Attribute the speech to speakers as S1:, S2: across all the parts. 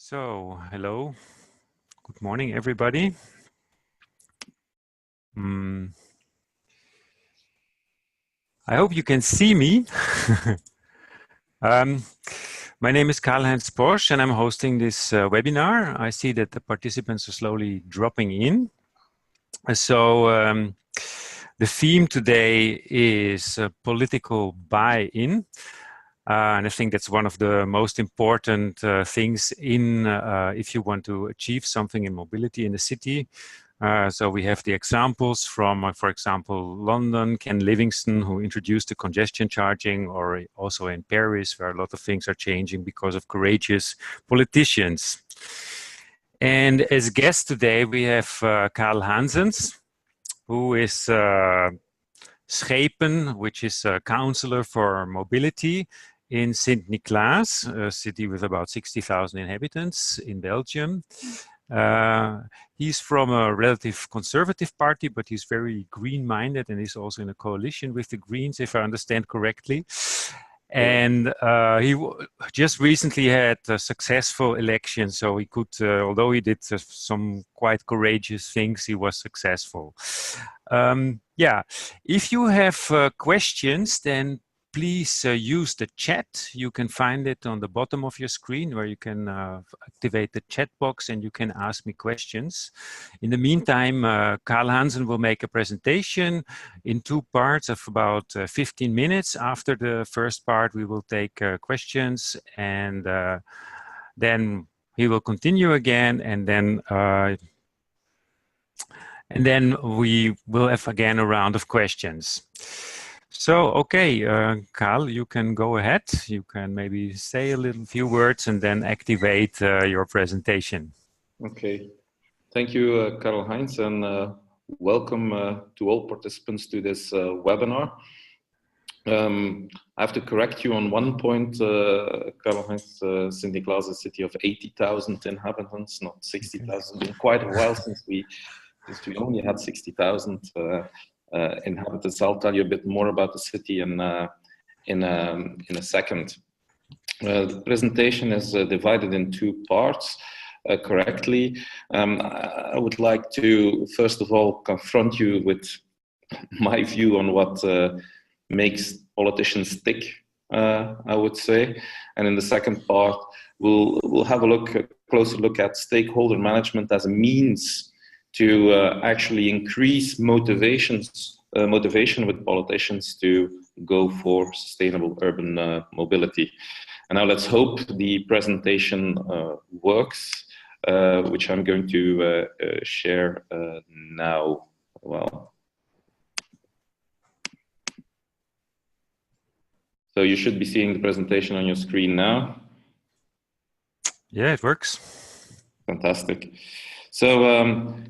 S1: So, hello, good morning, everybody. I hope you can see me. My name is Karl-Heinz Posch, and I'm hosting this webinar. I see that the participants are slowly dropping in. So, the theme today is political buy-in. And I think that's one of the most important things in if you want to achieve something in mobility in the city. So we have the examples from, for example, London, Ken Livingstone, who introduced the congestion charging, or also in Paris, where a lot of things are changing because of courageous politicians. And as guest today, we have Karl Hanssens, who is Schepen, which is a counselor for mobility in Sint-Niklaas, a city with about 60,000 inhabitants in Belgium. He's from a relative conservative party, but he's very green-minded, and he's also in a coalition with the Greens, if I understand correctly. And he just recently had a successful election, so he could, although he did some quite courageous things, he was successful. Yeah, if you have questions, then please use the chat. You can find it on the bottom of your screen, where you can activate the chat box and you can ask me questions. In the meantime, Karl Hanssen will make a presentation in two parts of about 15 minutes. After the first part, we will take questions, and then he will continue again, and then we will have again a round of questions. So, okay, Karl, you can go ahead. You can maybe say a few words and then activate your presentation.
S2: Okay. Thank you, Karl-Heinz, and welcome to all participants to this webinar. I have to correct you on one point, Karl-Heinz. Sint-Niklaas is a city of 80,000 inhabitants, not 60,000. Been quite a while since we only had 60,000 inhabitants. I'll tell you a bit more about the city in a second. The presentation is divided in two parts. Correctly. I would like to first of all confront you with my view on what makes politicians tick, I would say, and in the second part we'll have a closer look at stakeholder management as a means to actually increase motivation with politicians to go for sustainable urban mobility. And now let's hope the presentation works. Which I'm going to share now. Well, so you should be seeing the presentation on your screen now.
S1: Yeah, it works.
S2: Fantastic. So,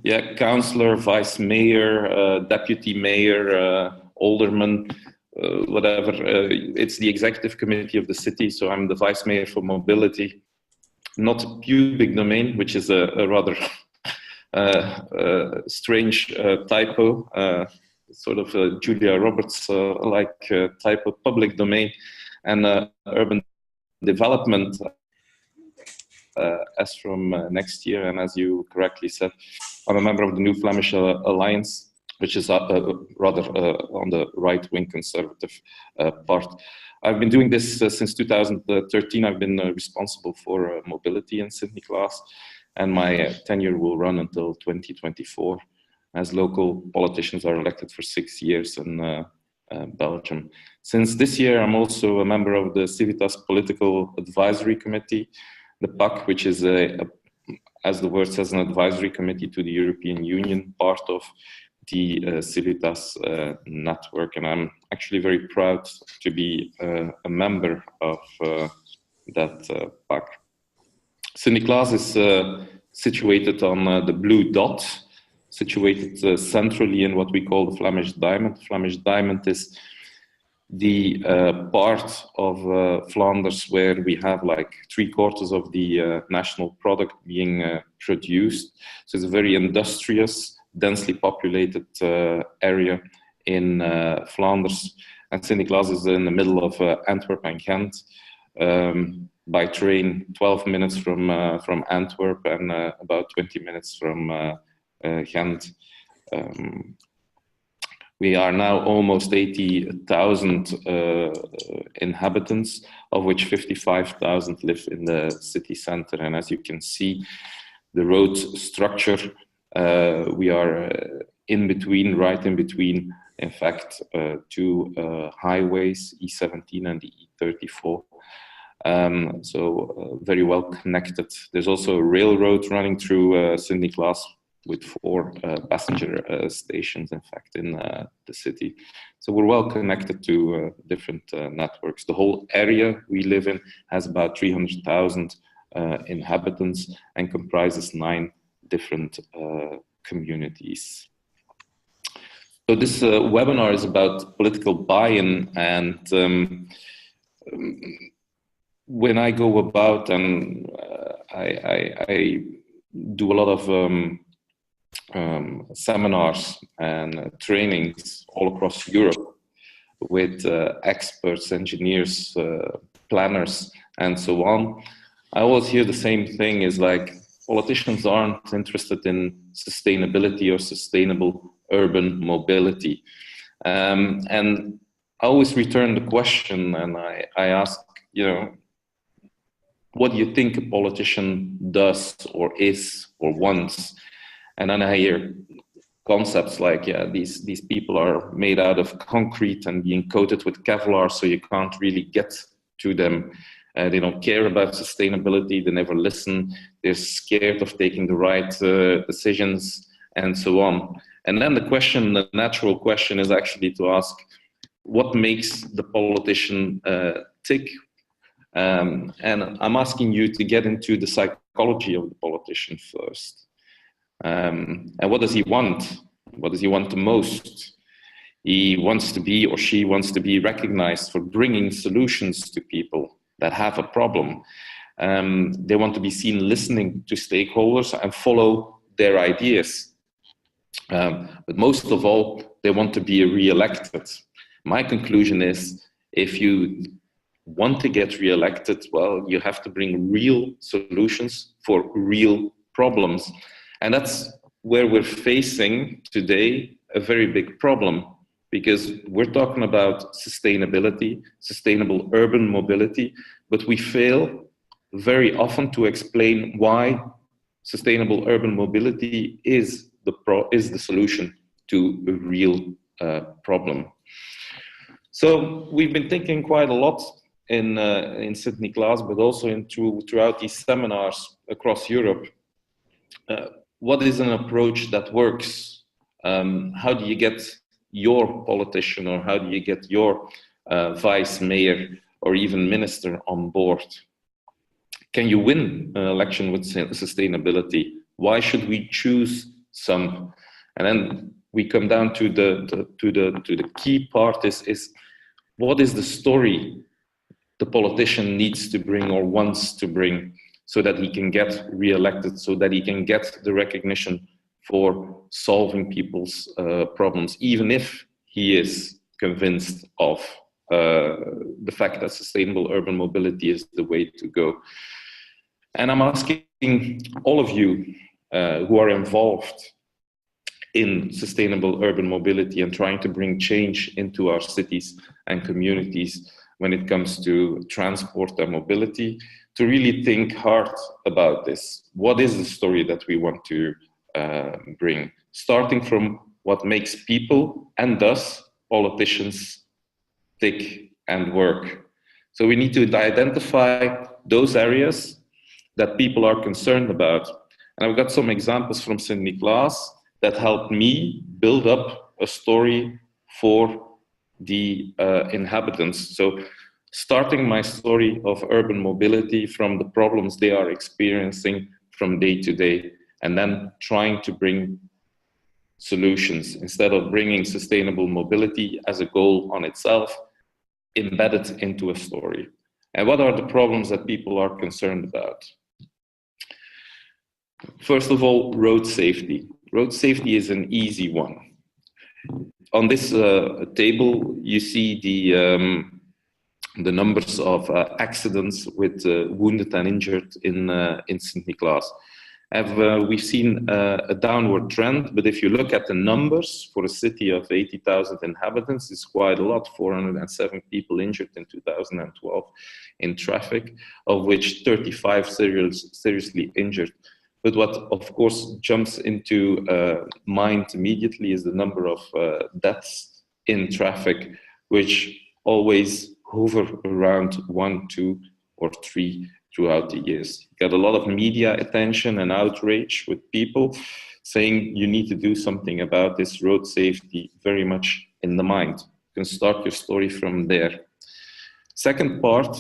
S2: yeah, councillor, vice mayor, deputy mayor, alderman, whatever. It's the executive committee of the city, so I'm the vice mayor for mobility. Not pubic domain, which is a rather strange typo, sort of a Julia Roberts-like type of public domain, and urban development as from next year. And as you correctly said, I'm a member of the New Flemish Alliance, which is rather on the right-wing conservative part. I've been doing this since 2013. I've been responsible for mobility in Sint-Niklaas, and my tenure will run until 2024, as local politicians are elected for 6 years in Belgium. Since this year, I'm also a member of the Civitas Political Advisory Committee, the PAC, which is, as the word says, an advisory committee to the European Union, part of the Civitas network, and I'm actually very proud to be a member of that PAC. Sint-Niklaas is situated on the blue dot, situated centrally in what we call the Flemish Diamond. Flemish Diamond is the part of Flanders where we have like 3/4 of the national product being produced. So it's a very industrious, densely populated area in Flanders, and Sint-Niklaas is in the middle of Antwerp and Ghent, by train 12 minutes from Antwerp and about 20 minutes from Ghent. We are now almost 80,000 inhabitants, of which 55,000 live in the city center. And as you can see, the road structure, we are in between, right in between, in fact, two highways, E17 and the E34. So very well connected. There's also a railroad running through Sint-Niklaas with 4 passenger stations, in fact, in the city. So we're well connected to different networks. The whole area we live in has about 300,000 inhabitants and comprises 9 different communities. So this webinar is about political buy-in, and when I go about and I do a lot of seminars and trainings all across Europe with experts, engineers, planners, and so on, I always hear the same thing, is like, politicians aren't interested in sustainability or sustainable urban mobility. And I always return the question and I ask, you know, what do you think a politician does or is or wants? And then I hear concepts like, yeah, these people are made out of concrete and being coated with Kevlar, so you can't really get to them. They don't care about sustainability, they never listen, they're scared of taking the right decisions, and so on. And then the natural question is actually to ask, what makes the politician tick? And I'm asking you to get into the psychology of the politician first. And what does he want? What does he want the most? He wants to be, or she wants to be, recognized for bringing solutions to people that have a problem. They want to be seen listening to stakeholders and follow their ideas. But most of all, they want to be re-elected. My conclusion is, if you want to get re-elected, well, you have to bring real solutions for real problems. And that's where we're facing today a very big problem, because we're talking about sustainability, sustainable urban mobility, but we fail very often to explain why sustainable urban mobility is the solution to a real problem. So we've been thinking quite a lot in Sint-Niklaas, but also throughout these seminars across Europe. What is an approach that works? How do you get your politician, or how do you get your vice mayor or even minister on board? Can you win an election with sustainability? Why should we choose SUMP? And then we come down to the key part is what is the story the politician needs to bring or wants to bring, so that he can get re-elected, so that he can get the recognition for solving people's problems, even if he is convinced of the fact that sustainable urban mobility is the way to go. And I'm asking all of you who are involved in sustainable urban mobility and trying to bring change into our cities and communities when it comes to transport and mobility, to really think hard about this. What is the story that we want to bring? Starting from what makes people and us, politicians, tick and work. So we need to identify those areas that people are concerned about. And I've got some examples from Sint-Niklaas that helped me build up a story for the inhabitants. So starting my story of urban mobility from the problems they are experiencing from day to day, and then trying to bring solutions instead of bringing sustainable mobility as a goal on itself, embedded into a story. And what are the problems that people are concerned about? First of all, road safety. Road safety is an easy one. On this table, you see the numbers of accidents with wounded and injured in Sint-Niklaas. We've seen a downward trend, but if you look at the numbers for a city of 80,000 inhabitants, it's quite a lot, 407 people injured in 2012 in traffic, of which 35 seriously injured. But what, of course, jumps into mind immediately is the number of deaths in traffic, which always hover around 1, 2, or 3 throughout the years. Got a lot of media attention and outrage with people saying you need to do something about this, road safety very much in the mind. You can start your story from there. Second part,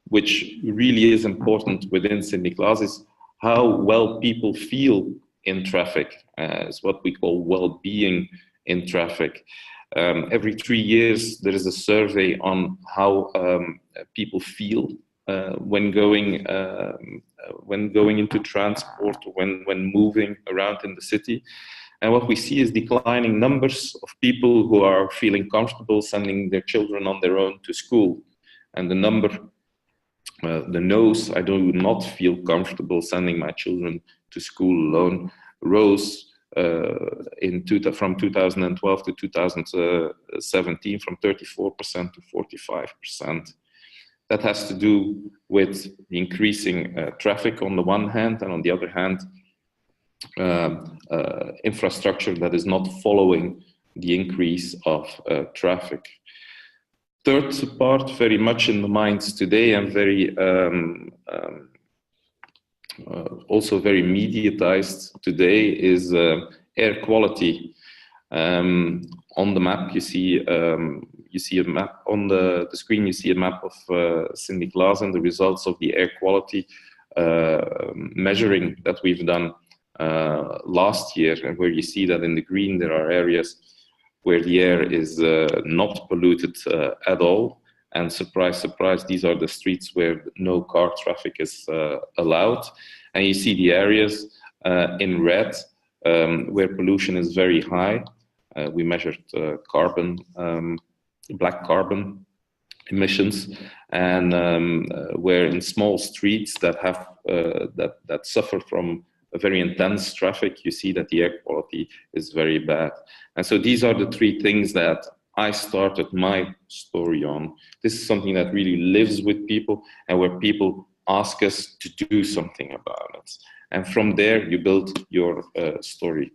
S2: which really is important within Sint-Niklaas, is how well people feel in traffic. It's what we call well-being in traffic. Every 3 years, there is a survey on how people feel when going into transport, when moving around in the city. And what we see is declining numbers of people who are feeling comfortable sending their children on their own to school. And the number, the no's, I do not feel comfortable sending my children to school alone, rose from 2012 to 2017 from 34% to 45%. That has to do with the increasing traffic on the one hand, and on the other hand, infrastructure that is not following the increase of traffic. Third part, very much in the minds today and very also very mediatized today, is air quality. On the map, you see a map on the screen. You see a map of Sint-Niklaas and the results of the air quality measuring that we've done last year, and where you see that in the green there are areas where the air is not polluted at all. And surprise, surprise, these are the streets where no car traffic is allowed. And you see the areas in red where pollution is very high. We measured black carbon emissions, and where in small streets that have that suffer from a very intense traffic, you see that the air quality is very bad. And so these are the three things that I started my story on. This is something that really lives with people, and where people ask us to do something about it. And from there, you build your story.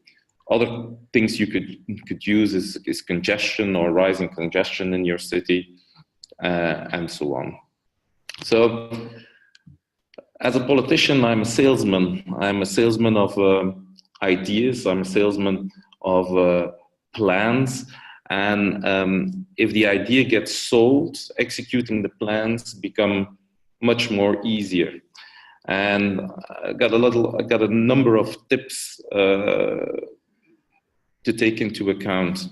S2: Other things you could use is congestion or rising congestion in your city, and so on. So, as a politician, I'm a salesman. I'm a salesman of ideas. I'm a salesman of plans. And if the idea gets sold, executing the plans become much more easier. And I got a number of tips to take into account.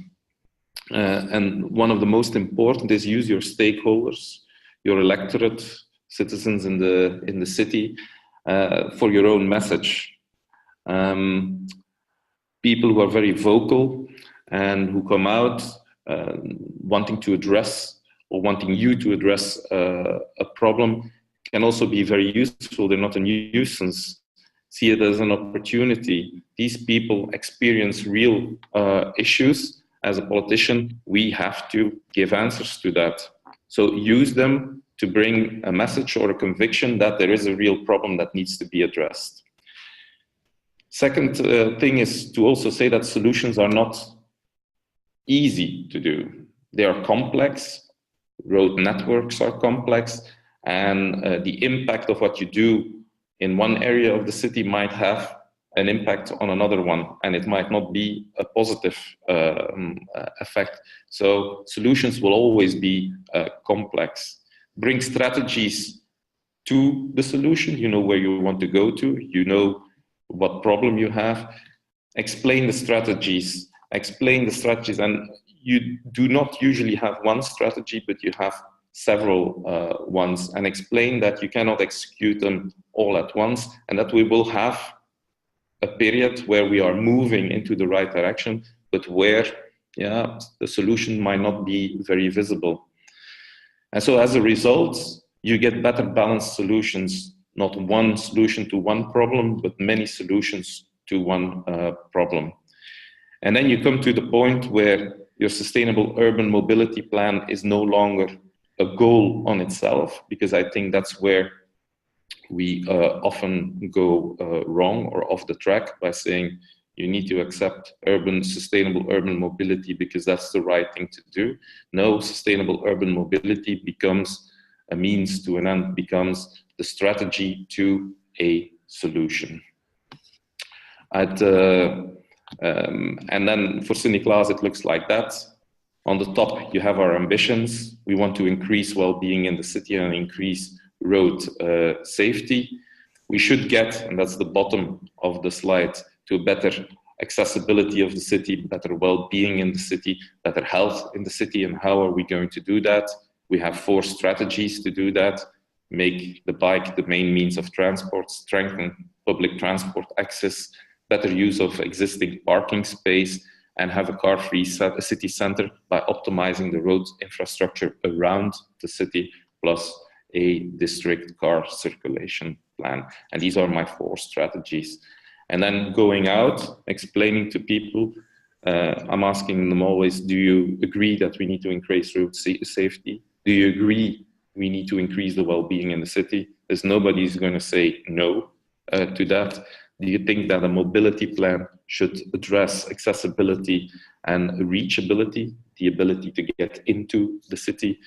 S2: And one of the most important is use your stakeholders, your electorate, citizens in the city, for your own message. People who are very vocal and who come out wanting to address or wanting you to address a problem can also be very useful. They're not a nuisance. See it as an opportunity. These people experience real issues. As a politician, we have to give answers to that. So use them to bring a message or a conviction that there is a real problem that needs to be addressed. Second thing is to also say that solutions are not easy to do. They are complex. Road networks are complex, and the impact of what you do in one area of the city might have an impact on another one, and it might not be a positive effect. So solutions will always be complex. Bring strategies to the solution. You know where you want to go to. You know what problem you have. Explain the strategies. Explain the strategies, and you do not usually have one strategy, but you have several ones, and explain that you cannot execute them all at once, and that we will have a period where we are moving into the right direction, but where the solution might not be very visible. And so as a result, you get better balanced solutions, not one solution to one problem, but many solutions to one problem. And then you come to the point where your sustainable urban mobility plan is no longer a goal on itself, because I think that's where we often go wrong or off the track by saying you need to accept sustainable urban mobility because that's the right thing to do. No, sustainable urban mobility becomes a means to an end, becomes the strategy to a solution. And then for Sint-Niklaas, it looks like that. On the top, you have our ambitions. We want to increase well-being in the city and increase road safety. We should get, and that's the bottom of the slide, to better accessibility of the city, better well-being in the city, better health in the city. And how are we going to do that? We have 4 strategies to do that. Make the bike the main means of transport, strengthen public transport access, better use of existing parking space, and have a car-free city center by optimizing the road infrastructure around the city, plus a district car circulation plan. And these are my 4 strategies. And then going out, explaining to people, I'm asking them always, do you agree that we need to increase road safety? Do you agree we need to increase the well-being in the city? There's nobody's going to say no to that. Do you think that a mobility plan should address accessibility and reachability, the ability to get into the city,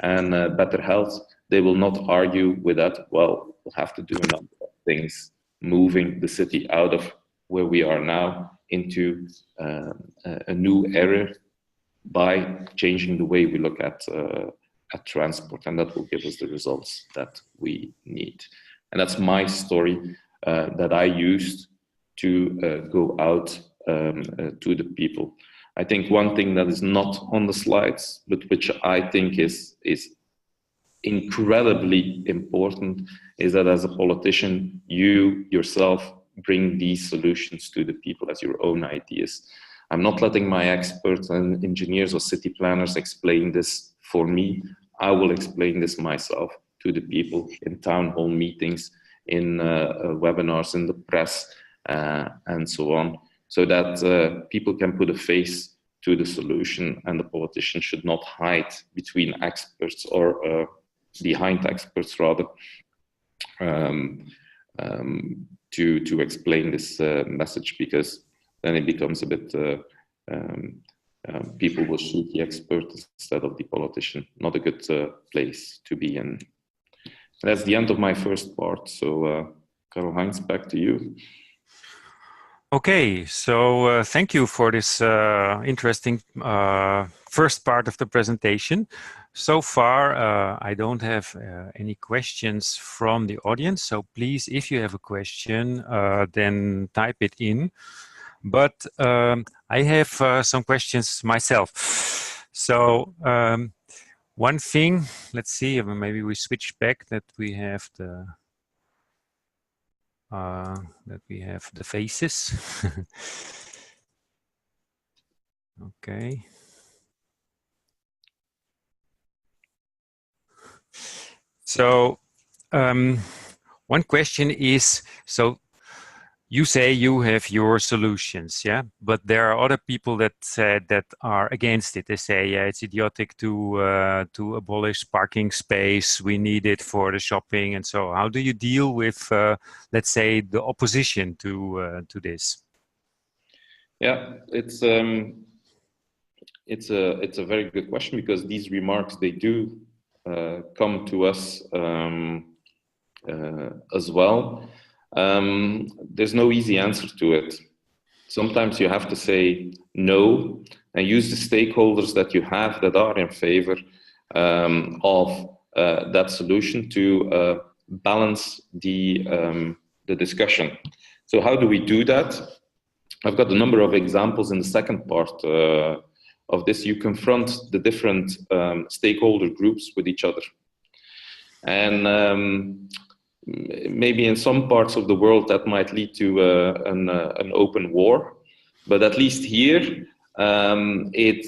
S2: and better health? They will not argue with that. Well, we'll have to do a number of things, moving the city out of where we are now into a new era by changing the way we look at transport, and that will give us the results that we need. And that's my story that I used to go out to the people. I think one thing that is not on the slides, but which I think is incredibly important, is that as a politician, you yourself bring these solutions to the people as your own ideas. I'm not letting my experts and engineers or city planners explain this for me. I will explain this myself to the people in town hall meetings, in webinars, in the press, and so on, so that people can put a face to the solution, and the politician should not hide between experts or behind experts, rather, to explain this message, because then it becomes a bit people will shoot the expert instead of the politician. Not a good place to be in. That's the end of my first part. So, Karl-Heinz, back to you.
S1: Okay, so thank you for this interesting first part of the presentation. So far, I don't have any questions from the audience. So please, if you have a question, then type it in. But I have some questions myself. So one thing, let's see, maybe we switch back that we have the faces. Okay. So one question is, so you say you have your solutions, yeah, but there are other people that are against it. They say, yeah, it's idiotic to abolish parking space. We need it for the shopping, and so how do you deal with, let's say, the opposition to this?
S2: Yeah, it's a very good question, because these remarks, they do come to us as well. There's no easy answer to it. Sometimes you have to say no and use the stakeholders that you have that are in favor of that solution to balance the discussion. So how do we do that? I've got a number of examples in the second part of this. You confront the different stakeholder groups with each other. And maybe in some parts of the world that might lead to an open war, but at least here it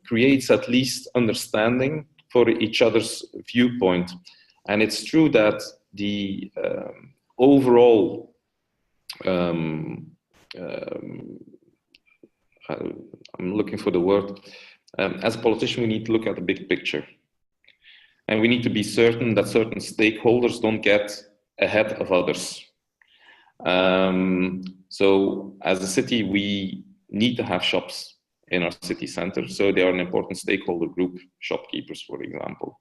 S2: creates at least understanding for each other's viewpoint. And it's true that the overall, I'm looking for the word, as a politician, we need to look at the big picture. And we need to be certain that certain stakeholders don't get ahead of others. So as a city, we need to have shops in our city center. So they are an important stakeholder group, shopkeepers, for example.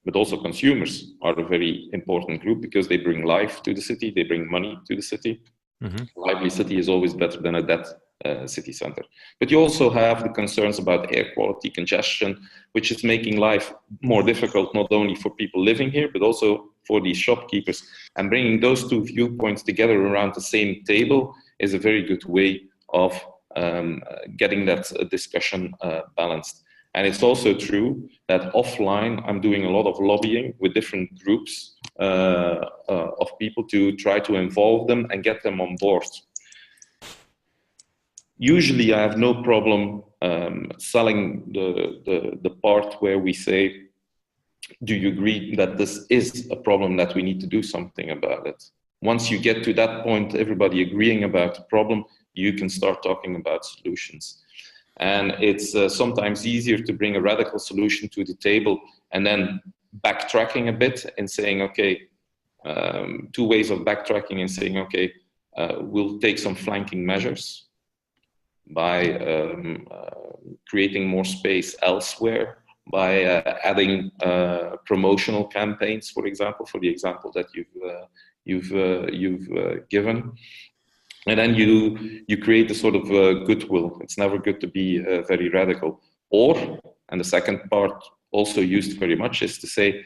S2: But also consumers are a very important group because they bring life to the city, they bring money to the city. Mm-hmm. A lively city is always better than a dead city center. But you also have the concerns about air quality, congestion, which is making life more difficult, not only for people living here, but also for these shopkeepers. And bringing those two viewpoints together around the same table is a very good way of getting that discussion balanced. And it's also true that offline, I'm doing a lot of lobbying with different groups of people to try to involve them and get them on board. Usually, I have no problem selling the part where we say, do you agree that this is a problem that we need to do something about it? Once you get to that point, everybody agreeing about the problem, you can start talking about solutions. And it's sometimes easier to bring a radical solution to the table and then backtracking a bit and saying, okay, two ways of backtracking and saying, okay, we'll take some flanking measures by creating more space elsewhere, by adding promotional campaigns, for example, for the example that you've given. And then you create a sort of goodwill. It's never good to be very radical. Or, and the second part also used very much, is to say,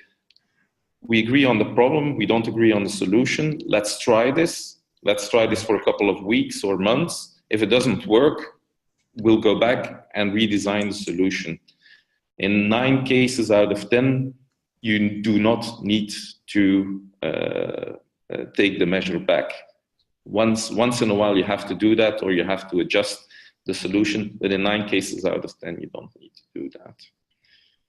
S2: we agree on the problem, we don't agree on the solution, let's try this. Let's try this for a couple of weeks or months. If it doesn't work, we'll go back and redesign the solution. In 9 cases out of 10, you do not need to take the measure back. Once in a while you have to do that, or you have to adjust the solution, but in 9 cases out of 10 you don't need to do that.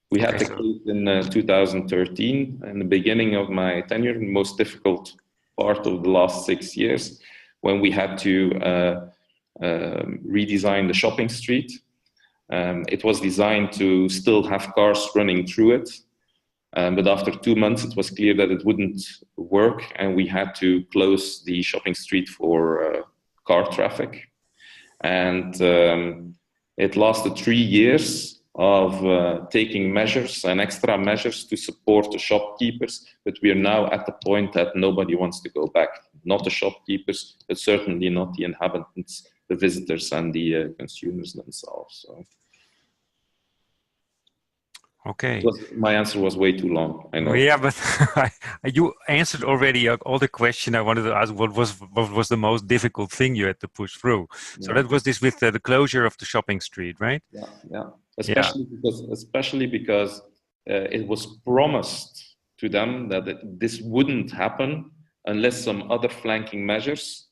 S2: We had the case in 2013, in the beginning of my tenure, the most difficult part of the last 6 years, when we had to redesign the shopping street. It was designed to still have cars running through it. But after 2 months, it was clear that it wouldn't work, and we had to close the shopping street for car traffic. And it lasted 3 years of taking measures and extra measures to support the shopkeepers, but we are now at the point that nobody wants to go back. Not the shopkeepers, but certainly not the inhabitants, the visitors, and the consumers themselves. So.
S1: Okay.
S2: My answer was way too long, I know.
S1: Yeah, but you answered already all the question I wanted to ask. What was the most difficult thing you had to push through? Yeah. So that was this with the closure of the shopping street, right?
S2: Yeah. Especially because it was promised to them that this wouldn't happen unless some other flanking measures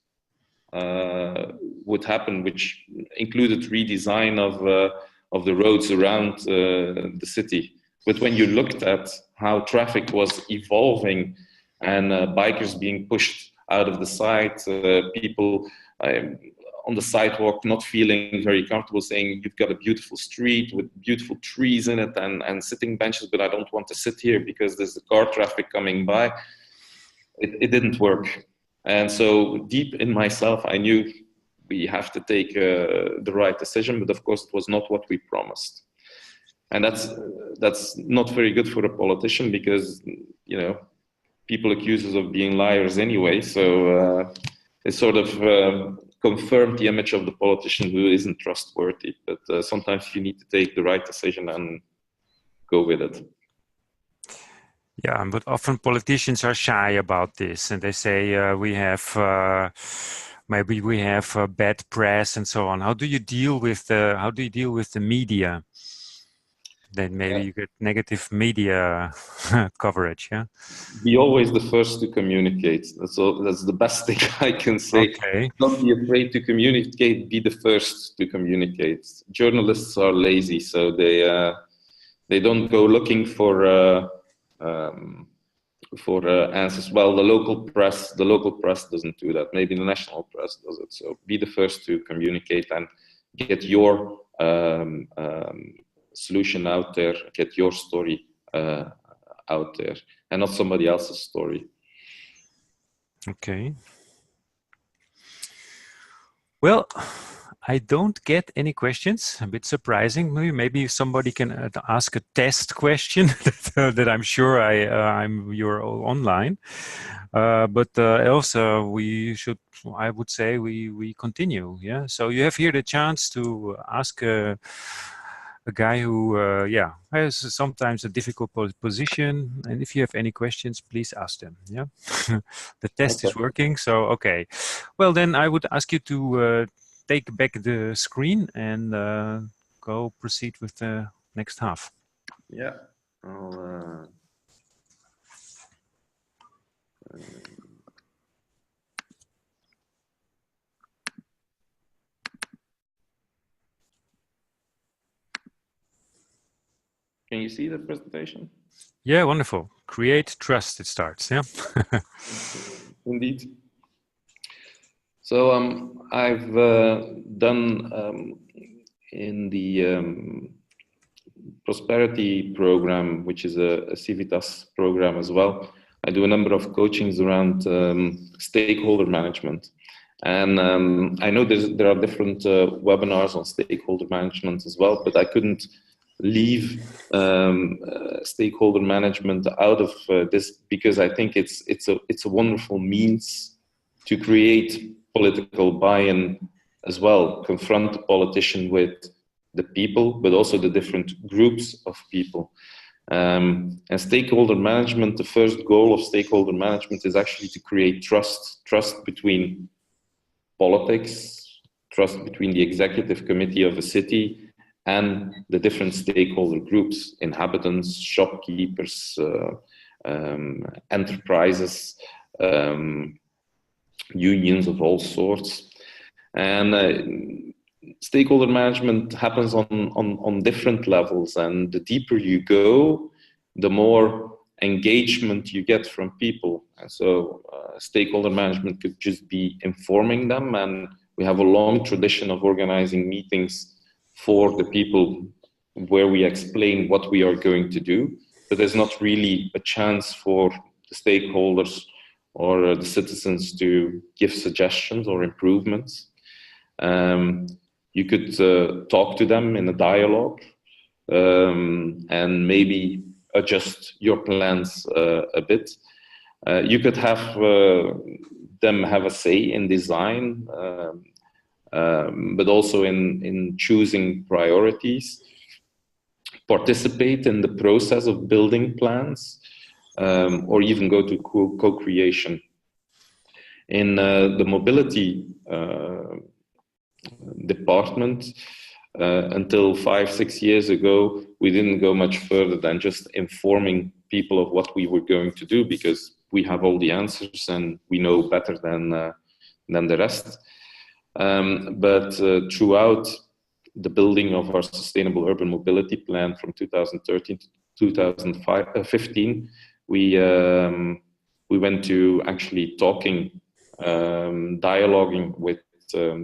S2: would happen, which included redesign of the roads around the city. But when you looked at how traffic was evolving and bikers being pushed out of the side, people on the sidewalk not feeling very comfortable, saying, you've got a beautiful street with beautiful trees in it and sitting benches, but I don't want to sit here because there's the car traffic coming by. It didn't work. And so deep in myself, I knew we have to take the right decision, but of course it was not what we promised. And that's not very good for a politician because, you know, people accuse us of being liars anyway. So it sort of confirmed the image of the politician who isn't trustworthy. But sometimes you need to take the right decision and go with it.
S1: Yeah, but often politicians are shy about this, and they say we have maybe we have bad press and so on. How do you deal with the media? Then maybe you get negative media coverage. Yeah.
S2: Be always the first to communicate. That's the best thing I can say.
S1: Okay.
S2: Don't be afraid to communicate. Be the first to communicate. Journalists are lazy, so they They don't go looking for answers. Well, the local press doesn't do that. Maybe the national press does it. So be the first to communicate and get your solution out there, get your story out there, and not somebody else's story.
S1: Okay. Well, I don't get any questions. A bit surprising. Maybe somebody can ask a test question that I'm sure you're online. But else we should. I would say we continue. Yeah. So you have here the chance to ask a guy who has sometimes a difficult position, and if you have any questions, please ask them. Yeah. The test is working. So okay. Well, then I would ask you to take back the screen and go proceed with the next half.
S2: Yeah. Can you see the presentation?
S1: Yeah, wonderful. Create trust, it starts. Yeah.
S2: Indeed. So I've done in the prosperity program, which is a Civitas program as well. I do a number of coachings around stakeholder management. And I know there are different webinars on stakeholder management as well, but I couldn't leave stakeholder management out of this, because I think it's a wonderful means to create political buy-in as well, confront the politician with the people, but also the different groups of people. And stakeholder management, the first goal of stakeholder management is actually to create trust between politics, trust between the executive committee of a city and the different stakeholder groups, inhabitants, shopkeepers, enterprises, unions of all sorts. And stakeholder management happens on different levels, and the deeper you go, the more engagement you get from people. And so stakeholder management could just be informing them, and we have a long tradition of organizing meetings for the people where we explain what we are going to do, but there's not really a chance for the stakeholders or the citizens to give suggestions or improvements. You could talk to them in a dialogue and maybe adjust your plans a bit. You could have them have a say in design, but also in choosing priorities, participate in the process of building plans, or even go to co-creation. In the mobility department, until 5-6 years ago, we didn't go much further than just informing people of what we were going to do, because we have all the answers and we know better than the rest. But throughout the building of our sustainable urban mobility plan from 2013 to 2015, we went to actually talking, dialoguing with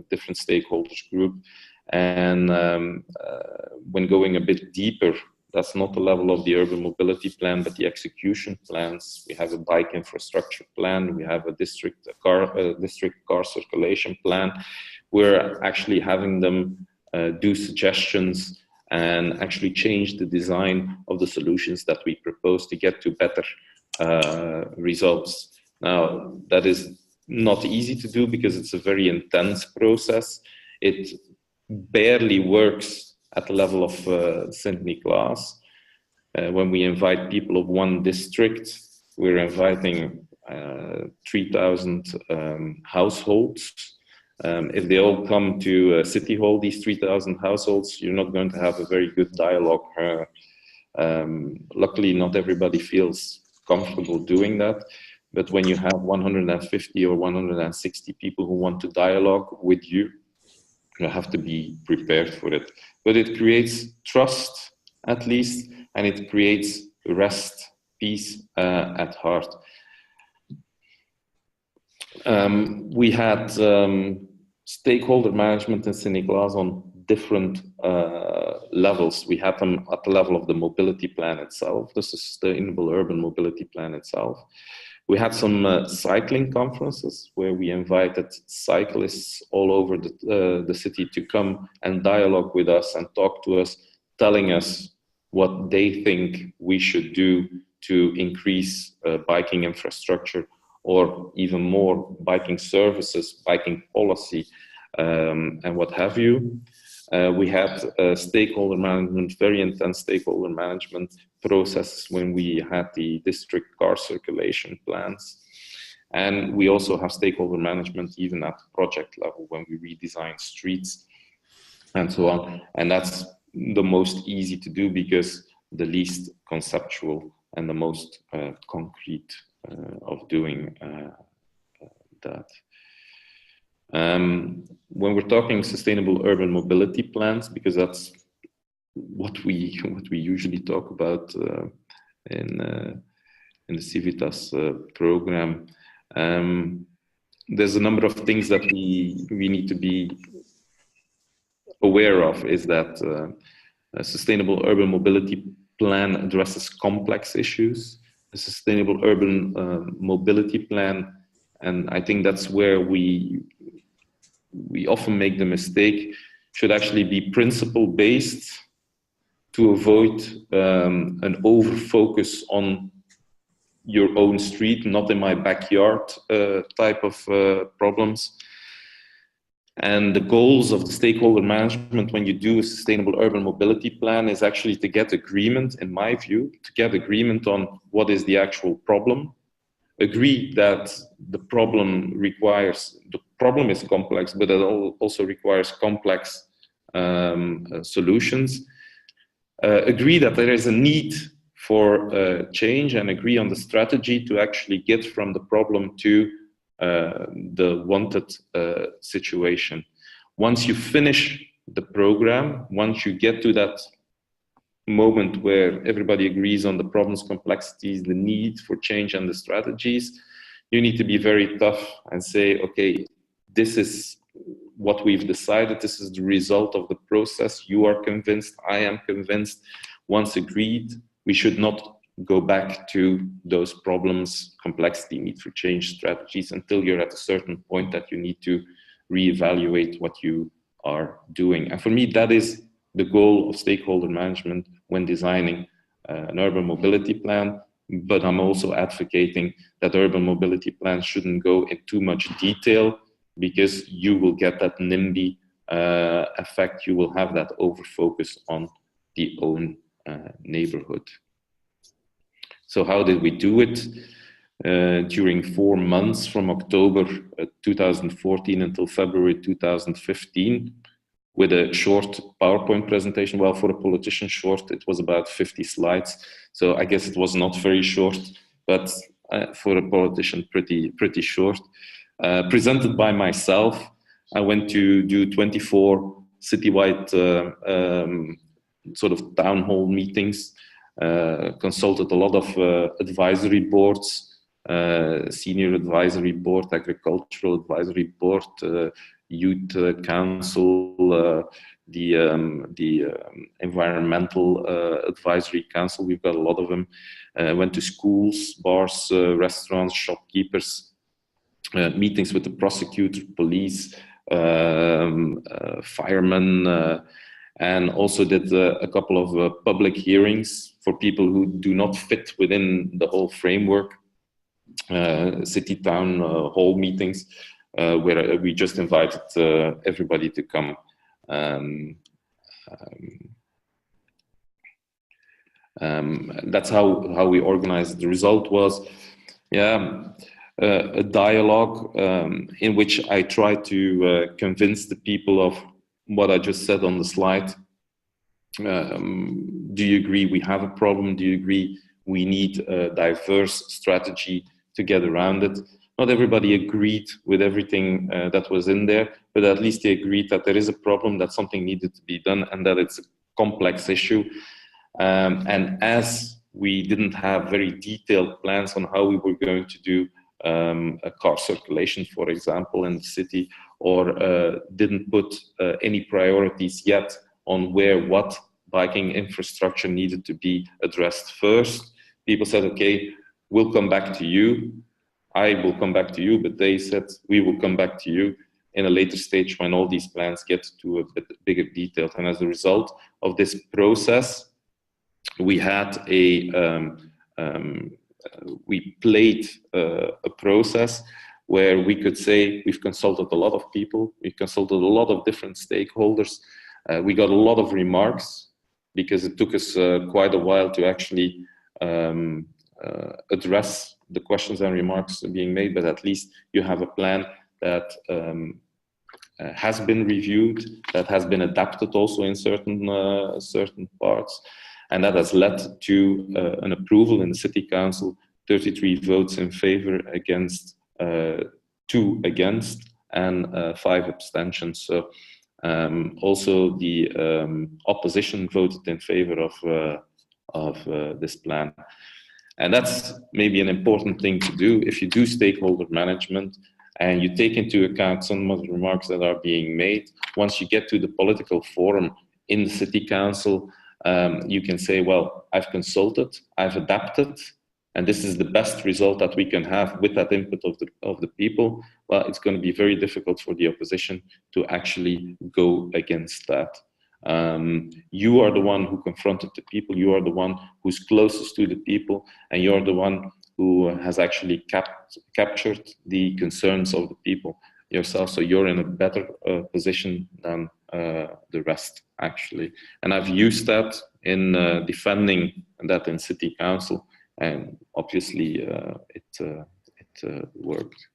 S2: different stakeholders group. And when going a bit deeper, that's not the level of the urban mobility plan, but the execution plans. We have a bike infrastructure plan. We have a district car circulation plan. We're actually having them do suggestions and actually change the design of the solutions that we propose to get to better results. Now, that is not easy to do because it's a very intense process. It barely works at the level of Sint-Niklaas. When we invite people of one district, we're inviting 3,000 households. If they all come to City Hall, these 3,000 households, you're not going to have a very good dialogue. Luckily, not everybody feels comfortable doing that. But when you have 150 or 160 people who want to dialogue with you, you have to be prepared for it. But it creates trust, at least, and it creates rest, peace at heart. We had stakeholder management in Sint-Niklaas on different levels. We had them at the level of the mobility plan itself, the Sustainable Urban Mobility Plan itself. We had some cycling conferences where we invited cyclists all over the city to come and dialogue with us and talk to us, telling us what they think we should do to increase biking infrastructure, or even more biking services, biking policy, and what have you. We had stakeholder management, very intense stakeholder management processes when we had the district car circulation plans. And we also have stakeholder management even at project level when we redesign streets and so on. And that's the most easy to do because the least conceptual and the most concrete of doing that. When we're talking sustainable urban mobility plans, because that's what we usually talk about in the Civitas program, there's a number of things that we need to be aware of. Is that a sustainable urban mobility plan addresses complex issues. A sustainable urban mobility plan, and I think that's where we often make the mistake, should actually be principle-based to avoid an over-focus on your own street, not in my backyard type of problems. And the goals of the stakeholder management when you do a sustainable urban mobility plan is actually to get agreement, in my view, to get agreement on what is the actual problem, agree that the problem is complex, but it also requires complex solutions, agree that there is a need for change, and agree on the strategy to actually get from the problem to the wanted situation. Once you finish the program, once you get to that moment where everybody agrees on the problems, complexities, the need for change and the strategies, you need to be very tough and say, okay, this is what we've decided, this is the result of the process, you are convinced, I am convinced. Once agreed, we should not go back to those problems, complexity, need for change strategies, until you're at a certain point that you need to reevaluate what you are doing. And for me, that is the goal of stakeholder management when designing an urban mobility plan. But I'm also advocating that urban mobility plans shouldn't go in too much detail, because you will get that NIMBY effect. You will have that over-focus on the own neighborhood. So how did we do it? During 4 months, from October 2014 until February 2015, with a short PowerPoint presentation. Well, for a politician short, it was about 50 slides. So I guess it was not very short, but for a politician, pretty short. Presented by myself. I went to do 24 citywide sort of town hall meetings, consulted a lot of advisory boards, senior advisory board, agricultural advisory board, youth council, the environmental advisory council. We've got a lot of them. Went to schools, bars, restaurants, shopkeepers, meetings with the prosecutor, police, firemen, and also did a couple of public hearings for people who do not fit within the whole framework, city town hall meetings, where we just invited everybody to come. That's how we organized. The result was, a dialogue in which I tried to convince the people of what I just said on the slide. Do you agree we have a problem? Do you agree we need a diverse strategy to get around it? Not everybody agreed with everything that was in there, but at least they agreed that there is a problem, that something needed to be done, and that it's a complex issue. And as we didn't have very detailed plans on how we were going to do a car circulation, for example, in the city, or didn't put any priorities yet on where what biking infrastructure needed to be addressed first, people said, okay, we'll come back to you. I will come back to you, but they said, we will come back to you in a later stage when all these plans get to a bit bigger detail. And as a result of this process, we had we played a process where we could say we've consulted a lot of people, we consulted a lot of different stakeholders, we got a lot of remarks, because it took us quite a while to actually address the questions and remarks being made, but at least you have a plan that has been reviewed, that has been adapted also in certain parts, and that has led to an approval in the City Council, 33 votes in favor, against 2 against, and 5 abstentions. So also the opposition voted in favor of this plan. And that's maybe an important thing to do if you do stakeholder management and you take into account some of the remarks that are being made. Once you get to the political forum in the City Council, you can say, well, I've consulted, I've adapted, and this is the best result that we can have with that input of the people. Well, it's going to be very difficult for the opposition to actually go against that. You are the one who confronted the people, you are the one who's closest to the people, and you're the one who has actually captured the concerns of the people yourself, so you're in a better position than the rest, actually. And I've used that in defending that in City Council, and obviously it worked.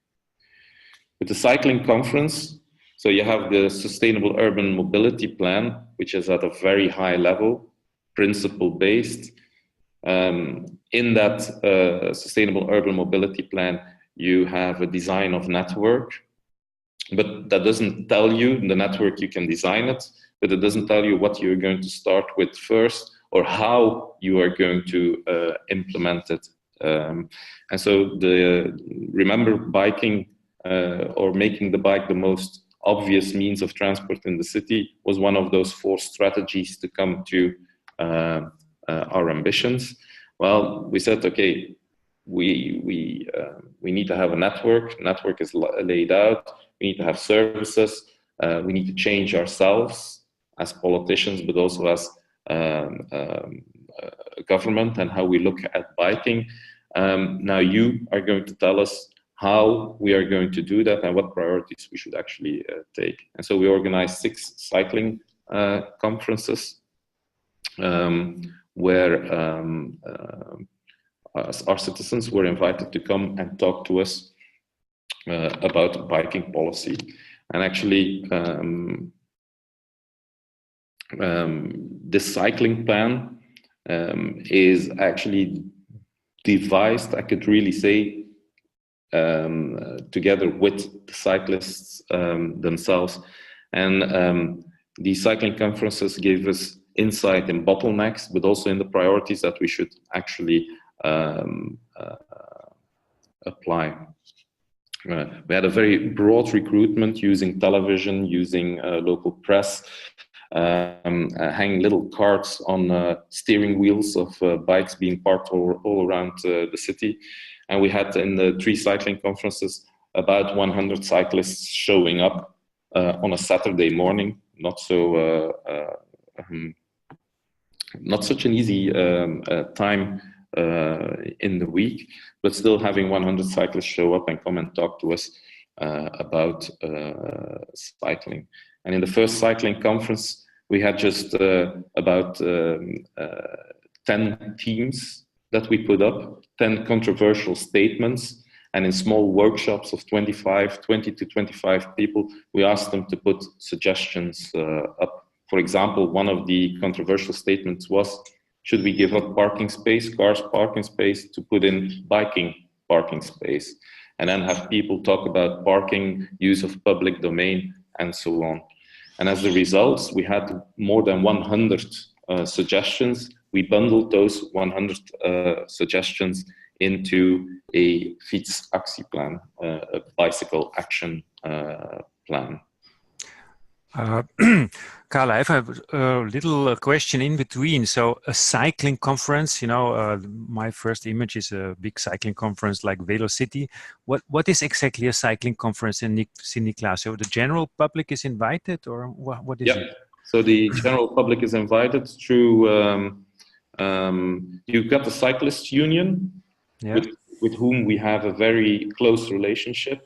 S2: With the cycling conference, so you have the Sustainable Urban Mobility Plan, which is at a very high level, principle-based. In that Sustainable Urban Mobility Plan, you have a design of network, but that doesn't tell you the network, you can design it, but it doesn't tell you what you're going to start with first or how you are going to implement it. And so remember, biking or making the bike the most obvious means of transport in the city was one of those 4 strategies to come to our ambitions. Well, we said, okay, we need to have a network. Network is laid out. We need to have services. We need to change ourselves as politicians, but also as government, and how we look at biking. Now you are going to tell us how we are going to do that and what priorities we should actually take. And so we organized 6 cycling conferences where our citizens were invited to come and talk to us about biking policy. And actually, this cycling plan is actually devised, I could really say, together with the cyclists themselves. And these cycling conferences gave us insight in bottlenecks, but also in the priorities that we should actually apply. We had a very broad recruitment using television, using local press, hanging little cards on steering wheels of bikes being parked all around the city. And we had in the 3 cycling conferences about 100 cyclists showing up on a Saturday morning. Not such an easy time in the week, but still having 100 cyclists show up and come and talk to us about cycling. And in the first cycling conference, we had just about 10 themes that we put up, 10 controversial statements, and in small workshops of 20 to 25 people, we asked them to put suggestions up. For example, one of the controversial statements was, should we give up parking space, cars parking space, to put in biking parking space? And then have people talk about parking, use of public domain, and so on. And as the results, we had more than 100 suggestions we bundled those 100 suggestions into a fietsactieplan, a bicycle action plan.
S1: Carl, I have a little question in between. So a cycling conference, you know, my first image is a big cycling conference like VeloCity. What is exactly a cycling conference in Sint-Niklaas? So the general public is invited, or what is it?
S2: So the general public is invited through, you've got the Cyclists Union, with whom we have a very close relationship.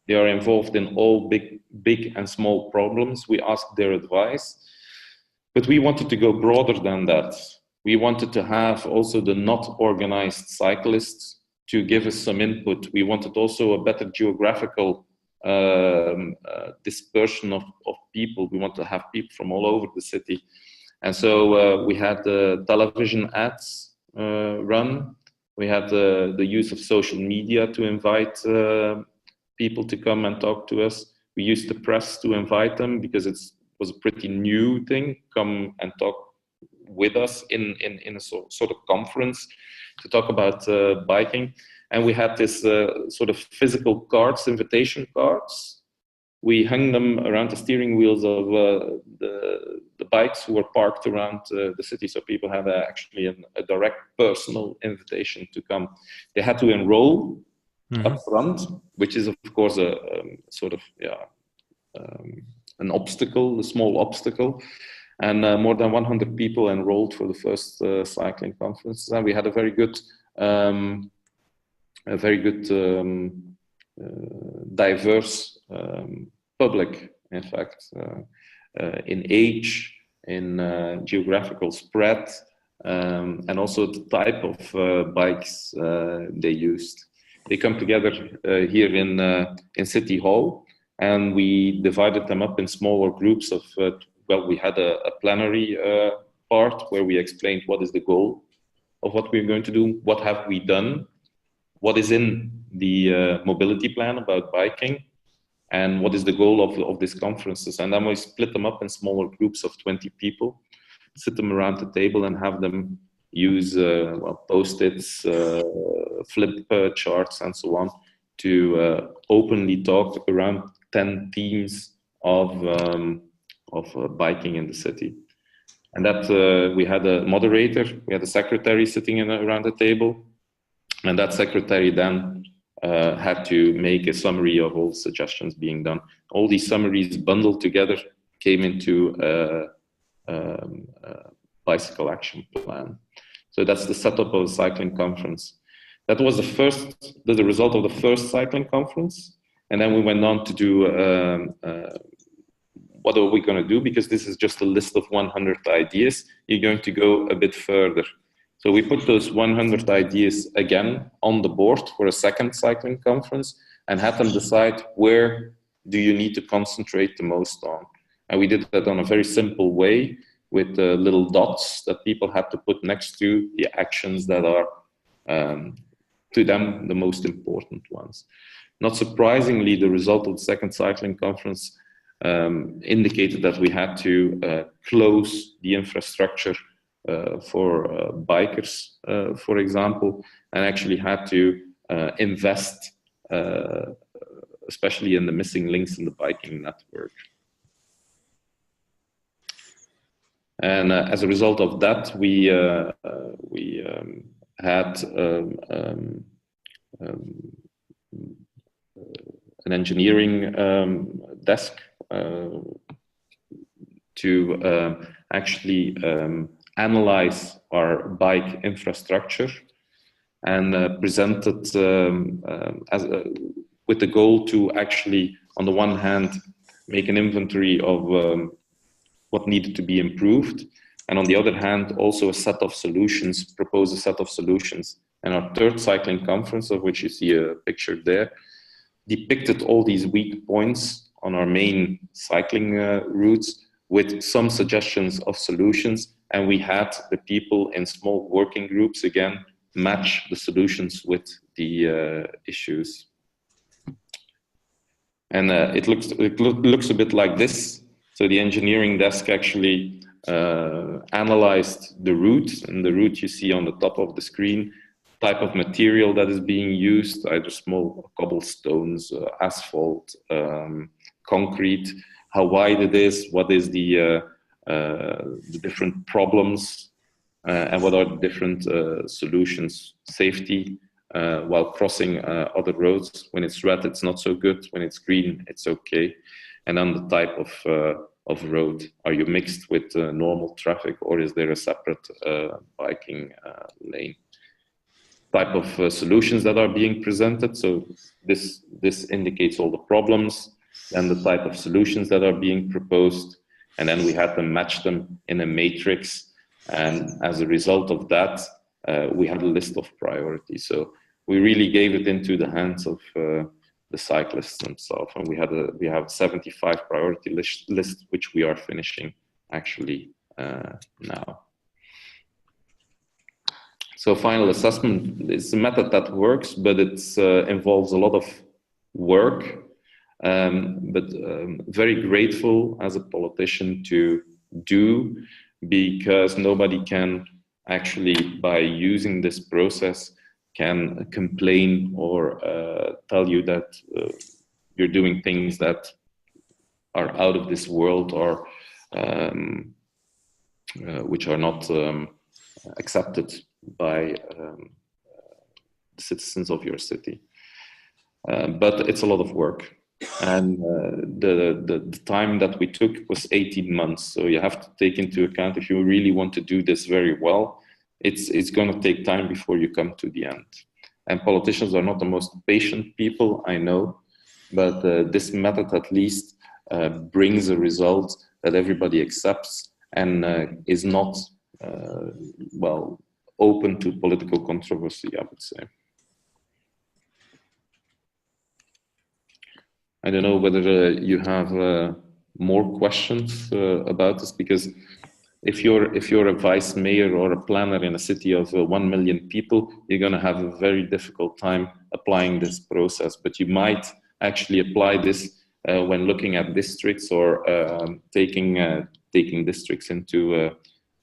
S2: They are involved in all big and small problems. We ask their advice, but we wanted to go broader than that. We wanted to have also the not organized cyclists to give us some input. We wanted also a better geographical dispersion of people. We want to have people from all over the city. And so we had the television ads run. We had the use of social media to invite people to come and talk to us. We used the press to invite them because it was a pretty new thing. Come and talk with us in a sort of conference to talk about biking. And we had this sort of physical cards, invitation cards. We hung them around the steering wheels of the bikes who were parked around the city, so people had actually a direct personal invitation to come. They had to enroll up front, which is of course a sort of an obstacle, a small obstacle, and more than 100 people enrolled for the first cycling conference, and we had a very good diverse public, in fact, in age, in geographical spread, and also the type of bikes they used. They come together here in City Hall, and we divided them up in smaller groups of, well, we had a plenary part where we explained what is the goal of what we're going to do, what have we done, what is in the mobility plan about biking, and what is the goal of these conferences. And then we split them up in smaller groups of 20 people, sit them around the table and have them use post-its, flip charts and so on to openly talk around 10 themes of biking in the city. And that we had a moderator, we had a secretary sitting around the table, and that secretary then had to make a summary of all suggestions being done. All these summaries bundled together came into a bicycle action plan. So that's the setup of a cycling conference. That was the result of the first cycling conference. And then we went on to do, what are we going to do? Because this is just a list of 100 ideas. You're going to go a bit further. So we put those 100 ideas again on the board for a second cycling conference and had them decide where do you need to concentrate the most on. And we did that on a very simple way with little dots that people had to put next to the actions that are, to them, the most important ones. Not surprisingly, the result of the second cycling conference indicated that we had to close the infrastructure for bikers, for example, and actually had to invest, especially in the missing links in the biking network. And as a result of that, we had an engineering desk to actually analyze our bike infrastructure and present it with the goal to actually, on the one hand, make an inventory of what needed to be improved, and on the other hand, also a set of solutions, propose a set of solutions. And our third cycling conference, of which you see a picture there, depicted all these weak points on our main cycling routes with some suggestions of solutions. And we had the people in small working groups again match the solutions with the issues. And it looks a bit like this. So the engineering desk actually analyzed the route, and the route you see on the top of the screen, type of material that is being used, either small cobblestones, asphalt, concrete, how wide it is, what is the different problems, and what are the different solutions. Safety while crossing other roads. When it's red, it's not so good. When it's green, it's okay. And then the type of road. Are you mixed with normal traffic, or is there a separate biking lane? Type of solutions that are being presented. So this indicates all the problems, and the type of solutions that are being proposed. And then we had to match them in a matrix. And as a result of that, we had a list of priorities. So we really gave it into the hands of the cyclists themselves. And we have 75 priority list, which we are finishing actually now. So final assessment is a method that works, but it involves a lot of work. But very grateful as a politician to do, because nobody can actually, by using this process, can complain or tell you that you're doing things that are out of this world, or which are not accepted by the citizens of your city. But it's a lot of work. And the time that we took was 18 months. So you have to take into account, if you really want to do this very well, it's going to take time before you come to the end. And politicians are not the most patient people, I know, but this method at least brings a result that everybody accepts and is not, well, open to political controversy, I would say. I don't know whether you have more questions about this, because if you're a vice mayor or a planner in a city of 1 million people, you're going to have a very difficult time applying this process. But you might actually apply this when looking at districts, or taking districts into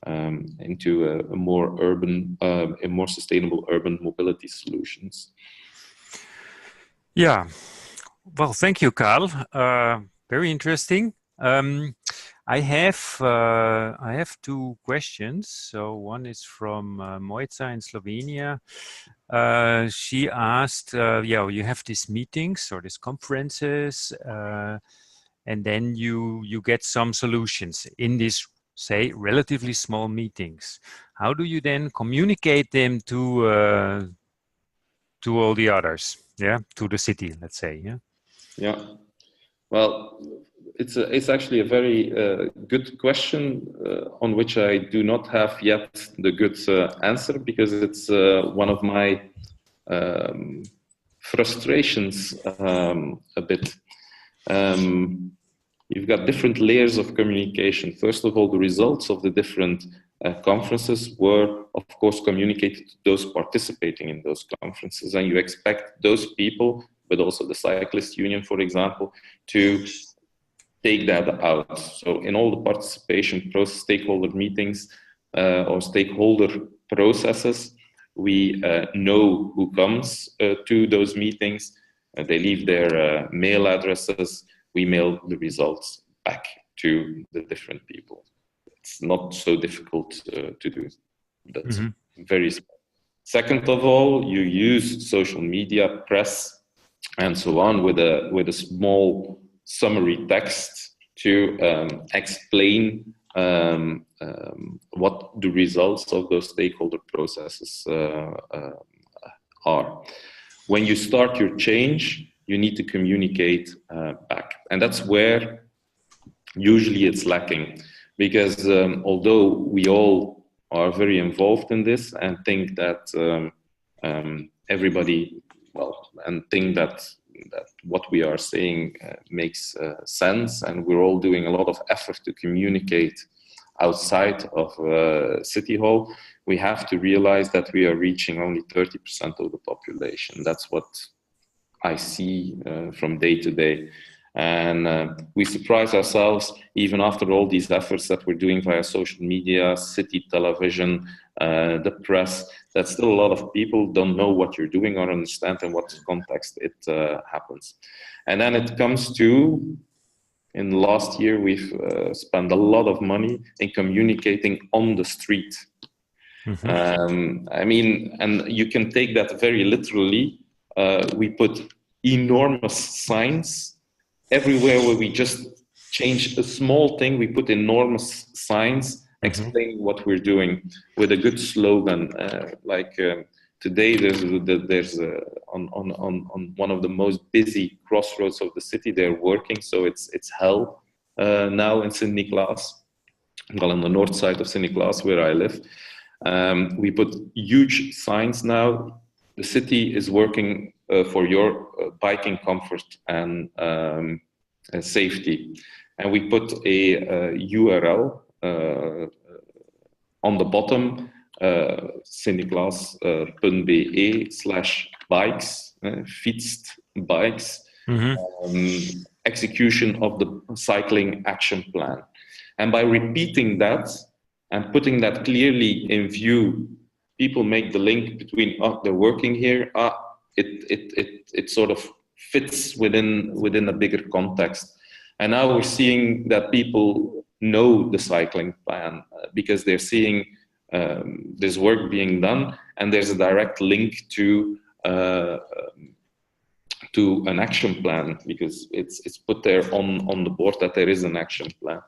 S2: a more urban, a more sustainable urban mobility solutions.
S1: Yeah. Well, thank you, Carl. Very interesting. I have two questions. So one is from Mojca in Slovenia. She asked, yeah, you have these meetings or these conferences, and then you get some solutions in these, say, relatively small meetings. How do you then communicate them to all the others? Yeah, to the city, let's say. Yeah.
S2: Yeah, well, it's actually a very good question on which I do not have yet the good answer, because it's one of my frustrations a bit. You've got different layers of communication. First of all, the results of the different conferences were, of course, communicated to those participating in those conferences, and you expect those people, but also the Cyclist Union, for example, to take that out. So in all the participation process, stakeholder meetings or stakeholder processes, we know who comes to those meetings. They leave their mail addresses. We mail the results back to the different people. It's not so difficult to do. That's very small. Second of all, you use social media, press, and so on with a small summary text to explain what the results of those stakeholder processes are. When you start your change, you need to communicate back, and that's where usually it's lacking, because although we all are very involved in this and think that everybody, well, and think that what we are saying makes sense, and we're all doing a lot of effort to communicate outside of City Hall, we have to realize that we are reaching only 30% of the population. That's what I see from day to day. And we surprise ourselves, even after all these efforts that we're doing via social media, city television, the press, that still a lot of people don't know what you're doing or understand in what context it happens. And then it comes to, in the last year, we've spent a lot of money in communicating on the street. I mean, and you can take that very literally. We put enormous signs everywhere where we just change a small thing. We put enormous signs explaining what we're doing with a good slogan. Today, there's on one of the most busy crossroads of the city. They're working, so it's hell now in Sint-Niklaas. Well, on the north side of Sint-Niklaas, where I live. We put huge signs now. The city is working for your biking comfort and safety. And we put a URL on the bottom, Sint-Niklaas.be/bikes, fietst bikes, execution of the cycling action plan. And by repeating that, and putting that clearly in view, people make the link between, they're working here, it sort of fits within a bigger context. And now we're seeing that people know the cycling plan because they're seeing this work being done, and there's a direct link to an action plan, because it's put there on the board that there is an action plan.